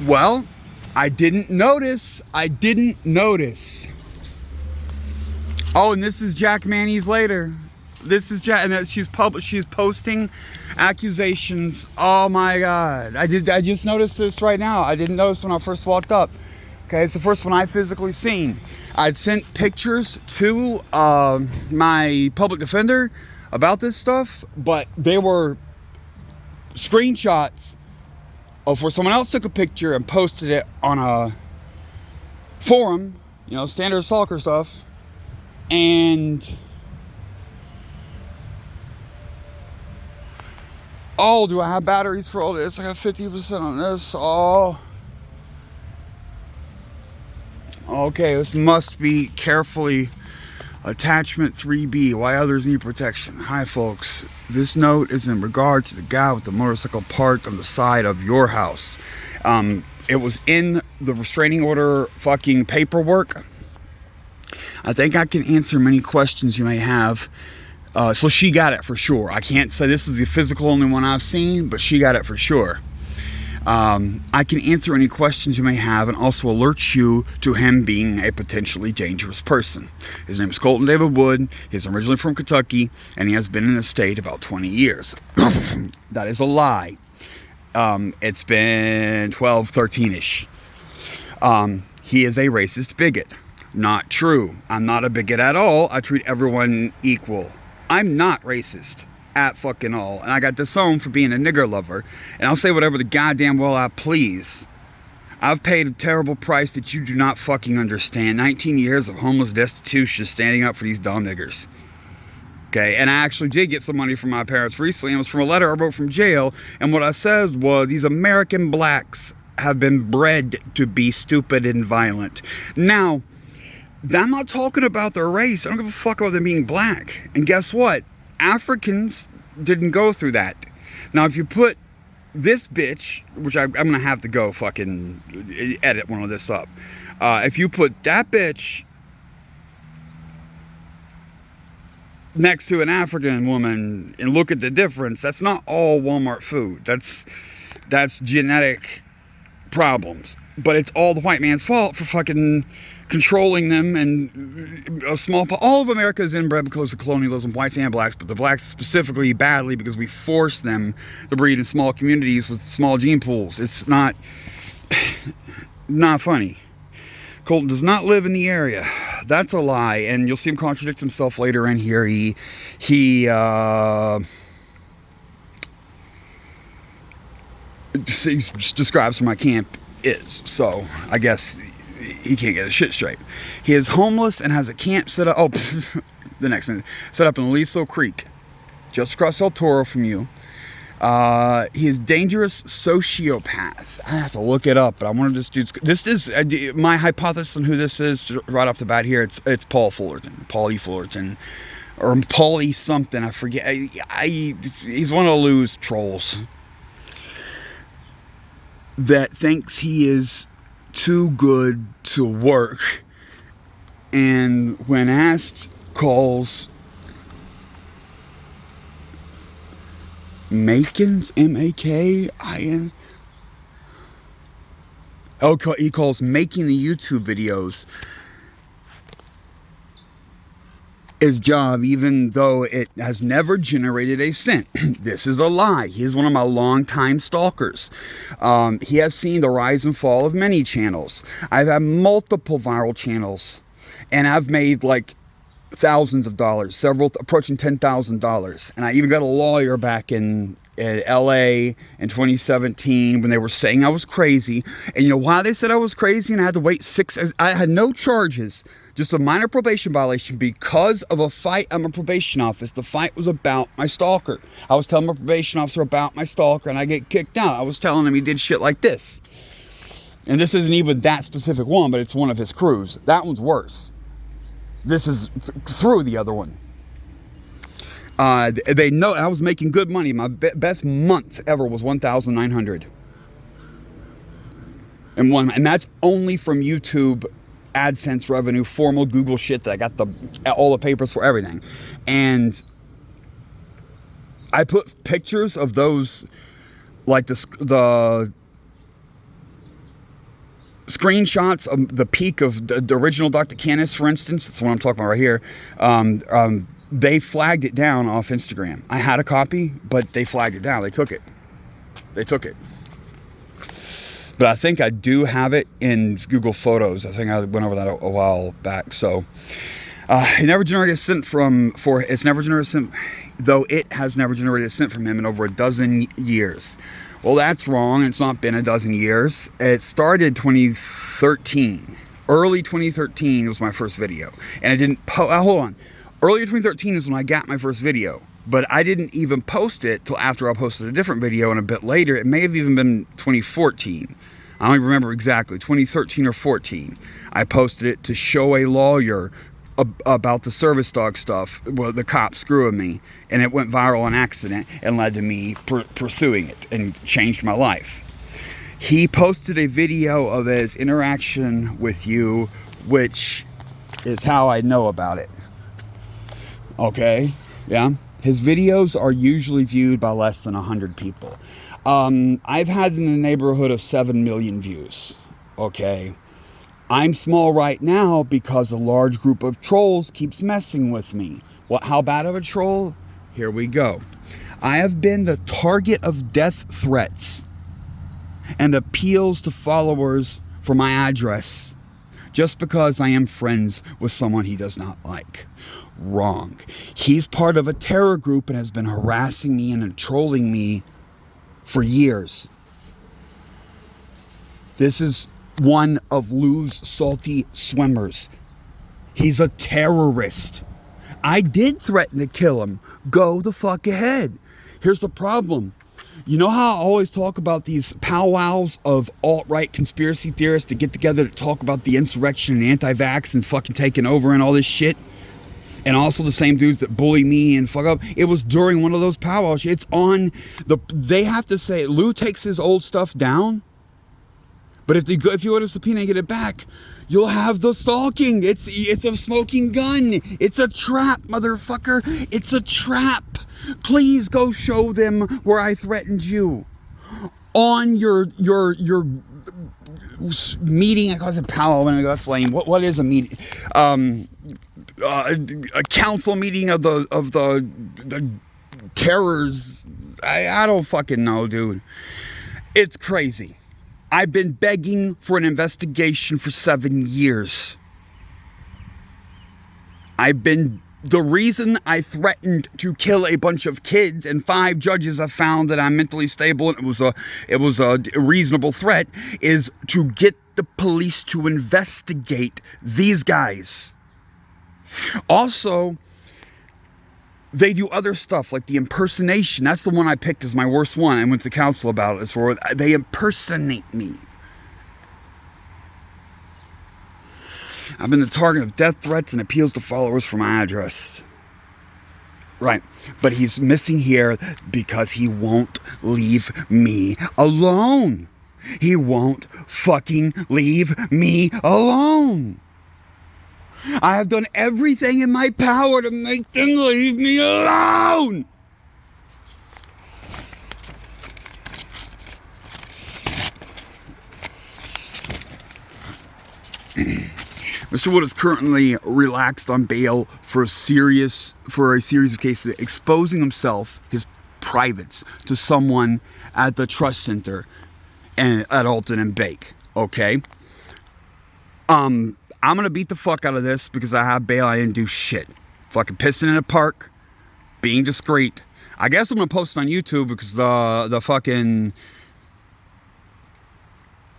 Well, I didn't notice. Oh, and this is Jack Manny's later. This is Jack, and she's posting accusations. Oh my God. I just noticed this right now. I didn't notice when I first walked up. Okay, it's the first one I physically seen. I'd sent pictures to my public defender about this stuff, but they were screenshots of where someone else took a picture and posted it on a forum, you know, standard stalker stuff. And oh, do I have batteries for all this? I got 50% on this. Oh, okay, this must be carefully attachment 3B, why others need protection. Hi folks, this note is in regard to the guy with the motorcycle parked on the side of your house. It was in the restraining order fucking paperwork. I think I can answer many questions you may have. So she got it for sure. I can't say this is the physical only one I've seen, but she got it for sure. I can answer any questions you may have and also alert you to him being a potentially dangerous person. His name is Colton David Wood. He's originally from Kentucky, and he has been in the state about 20 years. That is a lie. It's been 12, 13-ish. He is a racist bigot. Not true. I'm not a bigot at all. I treat everyone equal. I'm not racist at fucking all. And I got disowned for being a nigger lover. And I'll say whatever the goddamn well I please. I've paid a terrible price that you do not fucking understand. 19 years of homeless destitution standing up for these dumb niggers. Okay, and I actually did get some money from my parents recently. It was from a letter I wrote from jail. And what I said was, these American blacks have been bred to be stupid and violent. Now, I'm not talking about their race. I don't give a fuck about them being black. And guess what? Africans didn't go through that. Now, if you put this bitch, which I'm going to have to go fucking edit one of this up. If you put that bitch next to an African woman and look at the difference, that's not all Walmart food. That's genetic problems. But it's all the white man's fault for fucking controlling them, and a small part. All of America is inbred because of colonialism, whites and blacks, but the blacks specifically badly because we forced them to breed in small communities with small gene pools. It's not funny. Colton does not live in the area. That's a lie, and you'll see him contradict himself later in here. He describes where my camp is, so I guess he can't get his shit straight. He is homeless and has a camp set up. Oh, the next thing, set up in Aliso Creek, just across El Toro from you. He is dangerous sociopath. I have to look it up, but I wanted this is my hypothesis on who this is right off the bat here. It's Paul Fullerton, Paulie Fullerton, or Paulie something. I forget. He's one of the loose trolls that thinks he is too good to work, and when asked, calls Makins, M-A-K-I-N. Oh, he calls making the YouTube videos his job, even though it has never generated a cent. This is a lie. He is one of my longtime stalkers. He has seen the rise and fall of many channels. I've had multiple viral channels, and I've made like thousands of dollars, several approaching $10,000. And I even got a lawyer back in LA in 2017 when they were saying I was crazy. And you know why they said I was crazy and I had to wait I had no charges, just a minor probation violation because of a fight at my probation office. The fight was about my stalker. I was telling my probation officer about my stalker, and I get kicked out. I was telling him he did shit like this. And this isn't even that specific one, but it's one of his crews. That one's worse. This is through the other one. They know I was making good money. My best month ever was $1,900. And that's only from YouTube AdSense revenue, formal Google shit that I got all the papers for, everything. And I put pictures of those, like the screenshots of the peak of the original Docta Canis, for instance. That's what I'm talking about right here. They flagged it down off Instagram. I had a copy, but they flagged it down. They took it. But I think I do have it in Google Photos. I think I went over that a while back. So it never generated a cent though it has never generated a cent from him in over a dozen years. Well, that's wrong. It's not been a dozen years. It started 2013. Early 2013 was my first video. And I didn't hold on. Early 2013 is when I got my first video. But I didn't even post it till after I posted a different video, and a bit later. It may have even been 2014. I don't even remember exactly, 2013 or 14. I posted it to show a lawyer about the service dog stuff, well, the cop screwing me, and it went viral on accident and led to me pursuing it and changed my life. He posted a video of his interaction with you, which is how I know about it. Okay, yeah. His videos are usually viewed by less than 100 people. I've had in the neighborhood of 7 million views. Okay. I'm small right now because a large group of trolls keeps messing with me. Well, how bad of a troll? Here we go. I have been the target of death threats and appeals to followers for my address just because I am friends with someone he does not like. Wrong. He's part of a terror group and has been harassing me and trolling me for years. This is one of Lou's salty swimmers. He's a terrorist. I did threaten to kill him. Go the fuck ahead. Here's the problem. You know how I always talk about these powwows of alt-right conspiracy theorists to get together to talk about the insurrection and anti-vax and fucking taking over and all this shit? And also the same dudes that bully me and fuck up. It was during one of those powwows. It's on the... They have to say, Lou takes his old stuff down. But if you go to subpoena and get it back, you'll have the stalking. It's a smoking gun. It's a trap, motherfucker. It's a trap. Please go show them where I threatened you. On your meeting, I call it a powwow, and that's lame. What is a meeting? A council meeting of the terrors. I don't fucking know, dude. It's crazy. I've been begging for an investigation for 7 years. The reason I threatened to kill a bunch of kids, and 5 judges have found that I'm mentally stable and it was a reasonable threat, is to get the police to investigate these guys. Also, they do other stuff like the impersonation. That's the one I picked as my worst one. I went to counsel about it. It's for they impersonate me. I've been the target of death threats and appeals to followers for my address. Right. But he's missing here because he won't leave me alone. He won't fucking leave me alone. I have done everything in my power to make them leave me alone. Mr. Wood is currently relaxed on bail for a series of cases exposing himself, his privates, to someone at the trust center at Alton and Bake. Okay? I'm gonna beat the fuck out of this because I have bail. I didn't do shit. Fucking pissing in a park, being discreet. I guess I'm gonna post it on YouTube because the fucking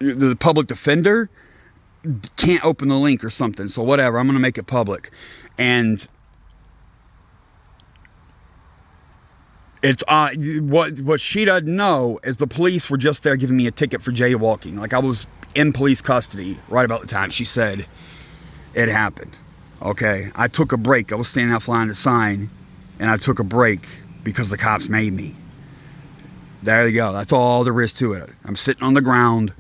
the public defender can't open the link or something. So whatever, I'm gonna make it public. And it's what she doesn't know is the police were just there giving me a ticket for jaywalking. Like I was in police custody right about the time she said it happened. Okay, I took a break. I was standing out flying the sign, and I took a break because the cops made me. There you go. That's all there is to it. I'm sitting on the ground,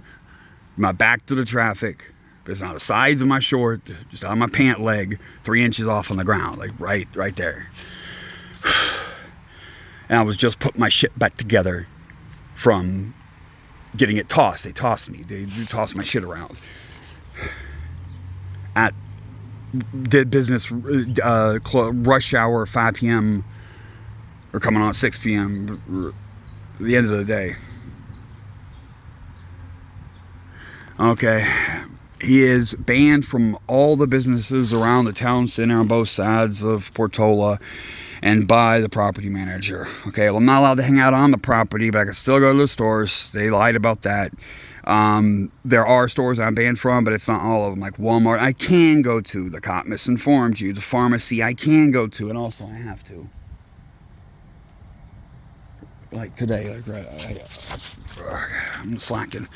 my back to the traffic. It's on the sides of my short, just on my pant leg, 3 inches off on the ground, like right there. And I was just putting my shit back together from getting it tossed. They tossed me. They tossed my shit around. Did business rush hour 5 p.m. or coming on at 6 p.m. the end of the day. Okay. He is banned from all the businesses around the town center on both sides of Portola and by the property manager. Okay, well, I'm not allowed to hang out on the property, but I can still go to the stores. They lied about that. There are stores I'm banned from, but it's not all of them. Like Walmart, I can go to. The cop misinformed you. The pharmacy, I can go to, and also I have to. Like today, like I'm slacking.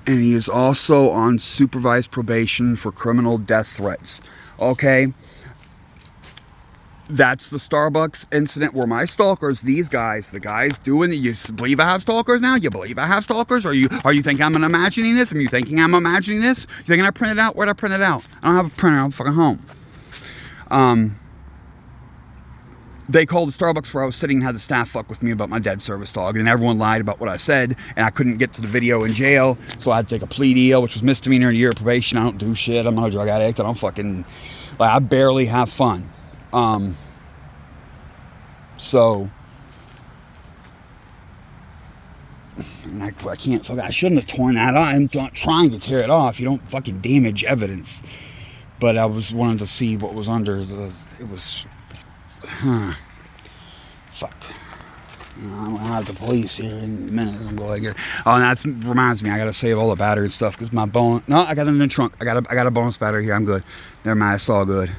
And he is also on supervised probation for criminal death threats. Okay? That's the Starbucks incident where my stalkers, these guys, the guys doing it. You believe I have stalkers now? You believe I have stalkers? Are you thinking I'm imagining this? Are you thinking I'm imagining this? You thinking I printed out? Where'd I print it out? I don't have a printer. I'm fucking home. They called the Starbucks where I was sitting and had the staff fuck with me about my dead service dog, and everyone lied about what I said, and I couldn't get to the video in jail, so I had to take a plea deal, which was misdemeanor and a year of probation. I don't do shit. I'm not a drug addict. I don't fucking, like, I barely have fun. So, and I can't fucking, I shouldn't have torn that off. I'm not trying to tear it off. You don't fucking damage evidence. But I was wanting to see what was under the, it was, fuck. I'm gonna have the police here in a minute. I'm going to get. Oh, and that reminds me. I gotta save all the battery and stuff because my bone. No, I got it in the trunk. I got a bonus battery here. I'm good. Never mind. It's all good.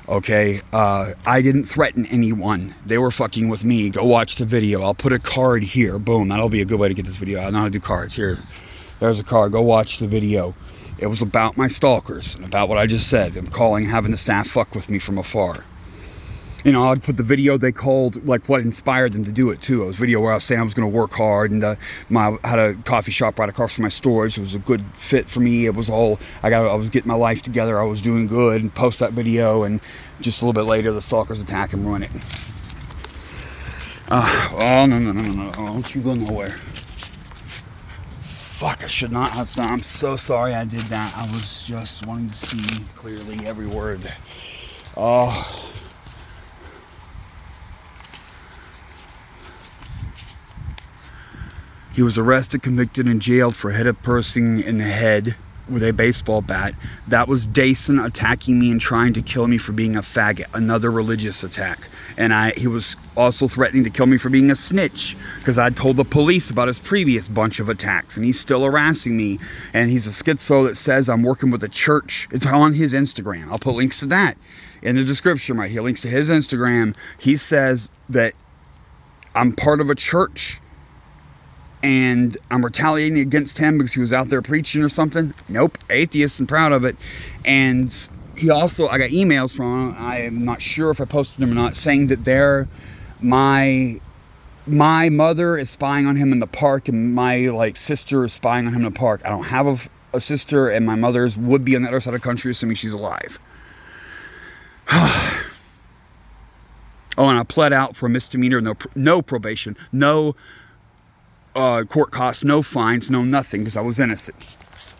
Okay. I didn't threaten anyone. They were fucking with me. Go watch the video. I'll put a card here. Boom. That'll be a good way to get this video. I know how to do cards. Here. There's a card. Go watch the video. It was about my stalkers and about what I just said. I'm calling, having the staff fuck with me from afar. You know, I'd put the video they called, like what inspired them to do it too. It was a video where I was saying I was going to work hard, and I had a coffee shop right across from my storage. It was a good fit for me. It was all, I was getting my life together. I was doing good, and post that video, and just a little bit later, the stalkers attack and ruin it. Oh, no. Don't you go nowhere. Fuck, I should not have done. I'm so sorry I did that. I was just wanting to see clearly every word. Oh. He was arrested, convicted, and jailed for head person in the head with a baseball bat. That was Dason attacking me and trying to kill me for being a faggot. Another religious attack. And he was also threatening to kill me for being a snitch because I'd told the police about his previous bunch of attacks, and he's still harassing me. And he's a schizo that says I'm working with a church. It's on his Instagram. I'll put links to that in the description right here. Links to his Instagram. He says that I'm part of a church and I'm retaliating against him because he was out there preaching or something. Nope, atheist and proud of it. And he also, I got emails from him, I am not sure if I posted them or not, saying that my mother is spying on him in the park, and my sister is spying on him in the park. I don't have a sister, and my mother's would be on the other side of the country, assuming she's alive. Oh, and I pled out for a misdemeanor, no probation, no court costs, no fines, no nothing, because I was innocent.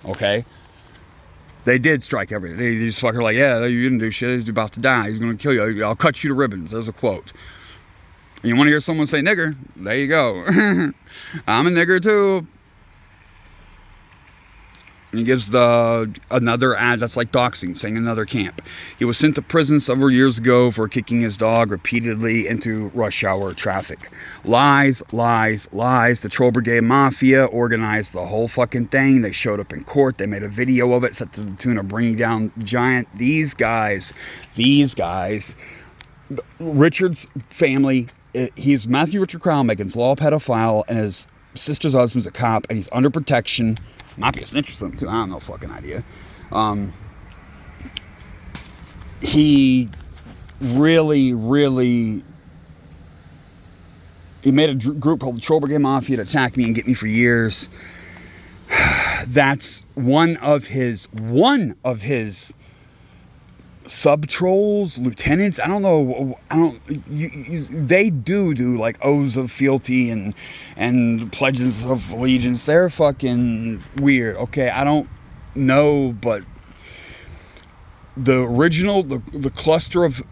Okay? They did strike everything. They just fucking like, yeah, you didn't do shit. He's about to die. He's going to kill you. I'll cut you to ribbons. There's a quote. And you want to hear someone say nigger? There you go. I'm a nigger too. And he gives another ad that's like doxing, saying another camp. He was sent to prison several years ago for kicking his dog repeatedly into rush hour traffic. Lies, lies, lies. The Troll Brigade Mafia organized the whole fucking thing. They showed up in court. They made a video of it set to the tune of bringing down the giant. These guys, Richard's family, he's Matthew Richard Crownmaken's law pedophile, and his sister's husband's a cop, and he's under protection. Might be a snitch or something too. I have no fucking idea. He really, he made a group called the Troll Brigade Mafia to attack me and get me for years. That's one of his sub trolls, lieutenants. I don't know. They do like oaths of fealty and pledges of allegiance. They're fucking weird. Okay, I don't know, but the original, the cluster of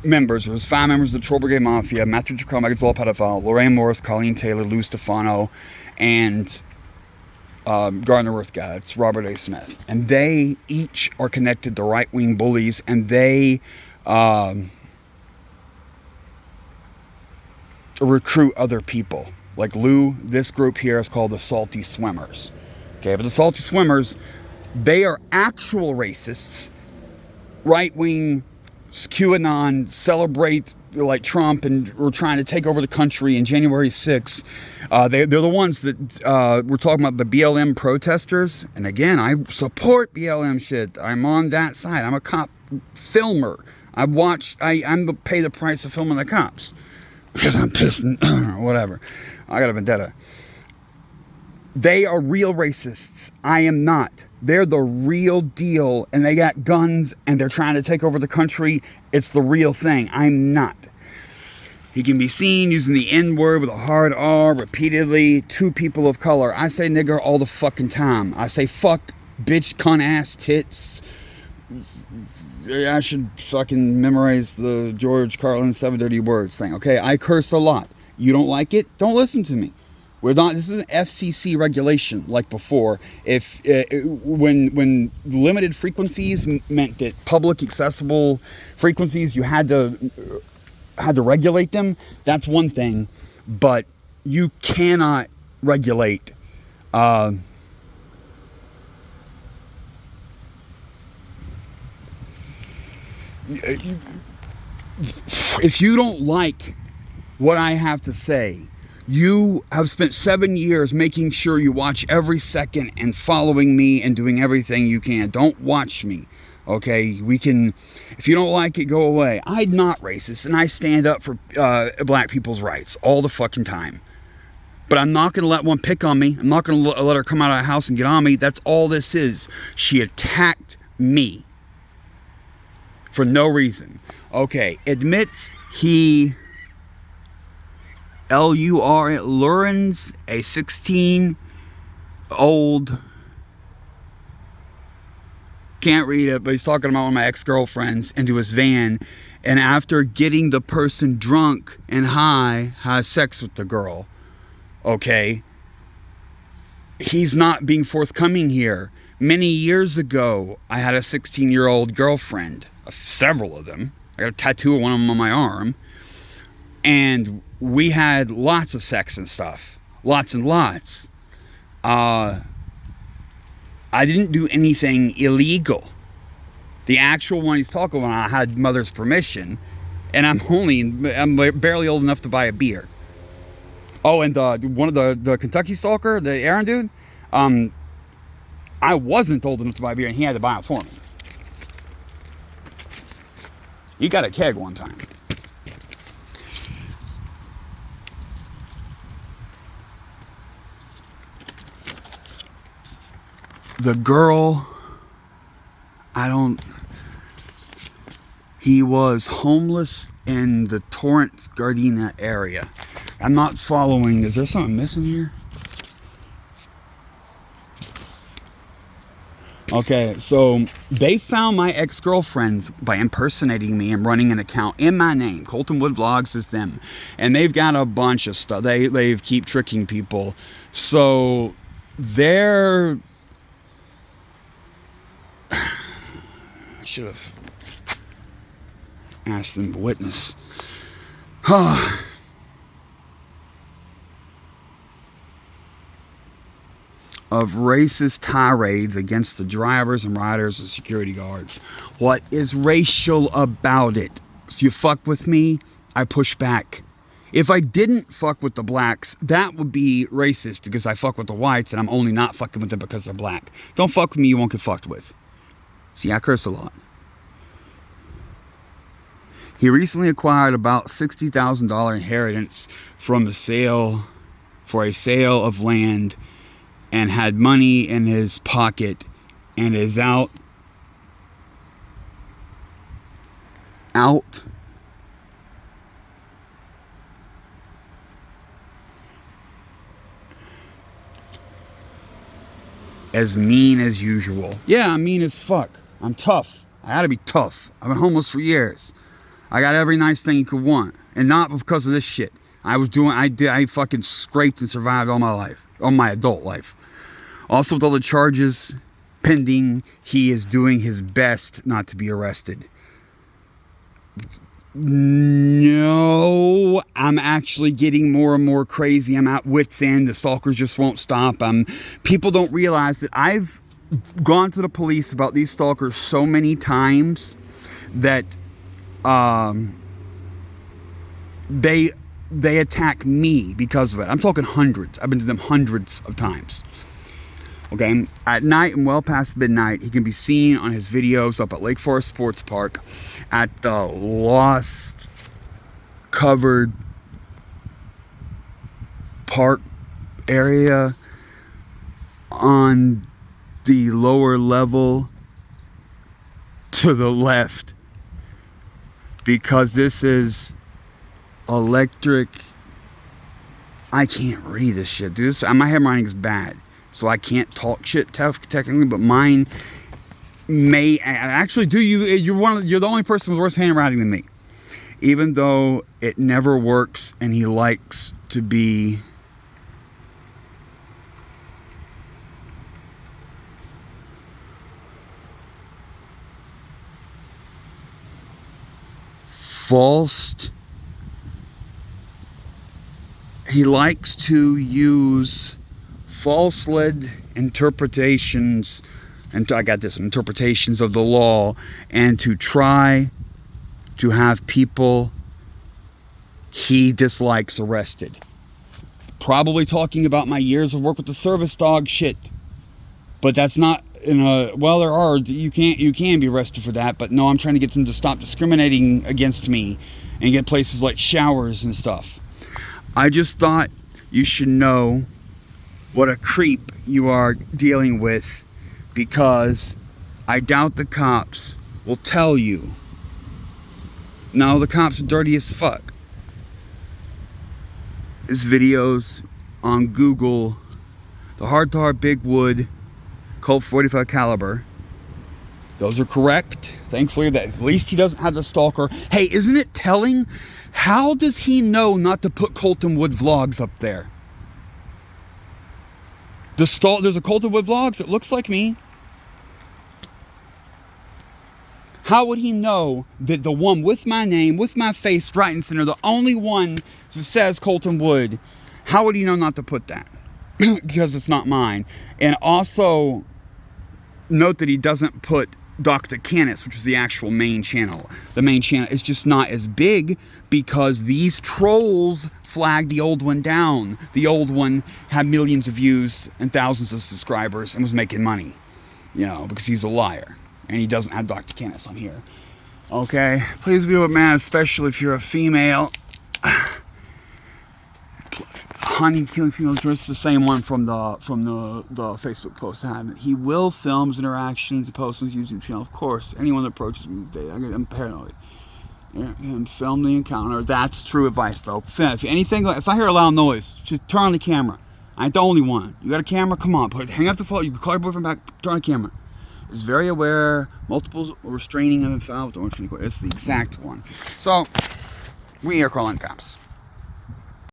members, there was 5 members of the Troll Brigade Mafia: Matthew Tricone, Megan Zola, pedophile; Lorraine Morris, Colleen Taylor, Lou Stefano, and Gardner Worth guy. It's Robert A. Smith. And they each are connected to right-wing bullies, and they recruit other people. Like Lou, this group here is called the Salty Swimmers. Okay, but the Salty Swimmers, they are actual racists, right-wing, QAnon, celebrate like Trump and we're trying to take over the country in January 6th. They're the ones that we're talking about, the BLM protesters. And again, I support BLM shit. I'm on that side. I'm a cop filmer. I'm pay the price of filming the cops because I'm pissed or whatever. I got a vendetta. They are real racists. I am not. They're the real deal, and they got guns, and they're trying to take over the country. It's the real thing. I'm not. He can be seen using the N-word with a hard R repeatedly to people of color. I say nigger all the fucking time. I say fuck, bitch, cunt, ass, tits. I should fucking memorize the George Carlin 7 dirty words thing. Okay, I curse a lot. You don't like it? Don't listen to me. We're not. This is an FCC regulation, like before. If when limited frequencies meant that public accessible frequencies, you had to regulate them. That's one thing, but you cannot regulate. If you don't like what I have to say, you have spent 7 years making sure you watch every second and following me and doing everything you can. Don't watch me, okay? We can, if you don't like it, go away. I'm not racist, and I stand up for black people's rights all the fucking time. But I'm not going to let one pick on me. I'm not going to let her come out of the house and get on me. That's all this is. She attacked me for no reason. Okay, admits he... Lurens, a 16-old, can't read it, but he's talking about one of my ex-girlfriends, into his van, and after getting the person drunk and high, has sex with the girl. Okay? He's not being forthcoming here. Many years ago, I had a 16-year-old girlfriend, several of them. I got a tattoo of one of them on my arm. And we had lots of sex and stuff. Lots and lots. I didn't do anything illegal. The actual one he's talking about, I had mother's permission. And I'm barely old enough to buy a beer. Oh, and one of the Kentucky stalker, the Aaron dude, I wasn't old enough to buy a beer, and he had to buy it for me. He got a keg one time. The girl, he was homeless in the Torrance Gardena area. I'm not following. Is there something missing here? Okay, so they found my ex-girlfriends by impersonating me and running an account in my name. Colton Wood Vlogs is them. And they've got a bunch of stuff. They keep tricking people. So they're... I should have asked them to witness. Of racist tirades against the drivers and riders and security guards. What is racial about it? So you fuck with me, I push back. If I didn't fuck with the blacks, that would be racist because I fuck with the whites and I'm only not fucking with them because they're black. Don't fuck with me, you won't get fucked with. See, I curse a lot. He recently acquired about $60,000 inheritance from a sale of land and had money in his pocket and is out out as mean as usual. Yeah, I'm mean as fuck. I'm tough. I gotta be tough. I've been homeless for years. I got every nice thing you could want. And not because of this shit. I fucking scraped and survived all my life. All my adult life. Also with all the charges pending, he is doing his best not to be arrested. No, I'm actually getting more and more crazy. I'm at wit's end. The stalkers just won't stop. People don't realize that I've gone to the police about these stalkers so many times that they attack me because of it. I'm talking hundreds. I've been to them hundreds of times. Okay, at night and well past midnight, he can be seen on his videos up at Lake Forest Sports Park at the lost covered park area on the lower level to the left, because this is electric. I can't read this shit, dude. My handwriting is bad, so I can't talk shit technically, but mine may actually do. You're the only person with worse handwriting than me, even though it never works, and he likes to be false. He likes to use false-led interpretations, and I got this, interpretations of the law, and to try to have people he dislikes arrested. Probably talking about my years of work with the service dog shit, but that's not well, there are, you can be arrested for that, but no, I'm trying to get them to stop discriminating against me and get places like showers and stuff. I just thought you should know what a creep you are dealing with, because I doubt the cops will tell you. No, the cops are dirty as fuck. His videos on Google, the heart-to-heart Big Wood Colt 45 caliber, those are correct. Thankfully, that at least he doesn't have the stalker. Hey, isn't it telling? How does he know not to put Colton Wood vlogs up there? There's a Colton Wood vlogs. It looks like me. How would he know that the one with my name, with my face right in center, the only one that says Colton Wood, how would he know not to put that? Because it's not mine. And also note that he doesn't put Docta Canis, which is the actual main channel. The main channel is just not as big because these trolls flagged the old one down. The old one had millions of views and thousands of subscribers and was making money, because he's a liar. And he doesn't have Docta Canis on here. Okay? Please be with man, especially if you're a female. Hunting, killing females. It's the same one from the Facebook post I have. He will film his interactions and post on his YouTube channel. Of course, anyone that approaches me these days, I'm paranoid. And film the encounter. That's true advice, though. If I hear a loud noise, just turn on the camera. I ain't the only one. You got a camera? Come on, hang up the phone. You can call your boyfriend back. Turn on the camera. Is very aware. Multiple restraining of himself. It's the exact one. So we are calling cops.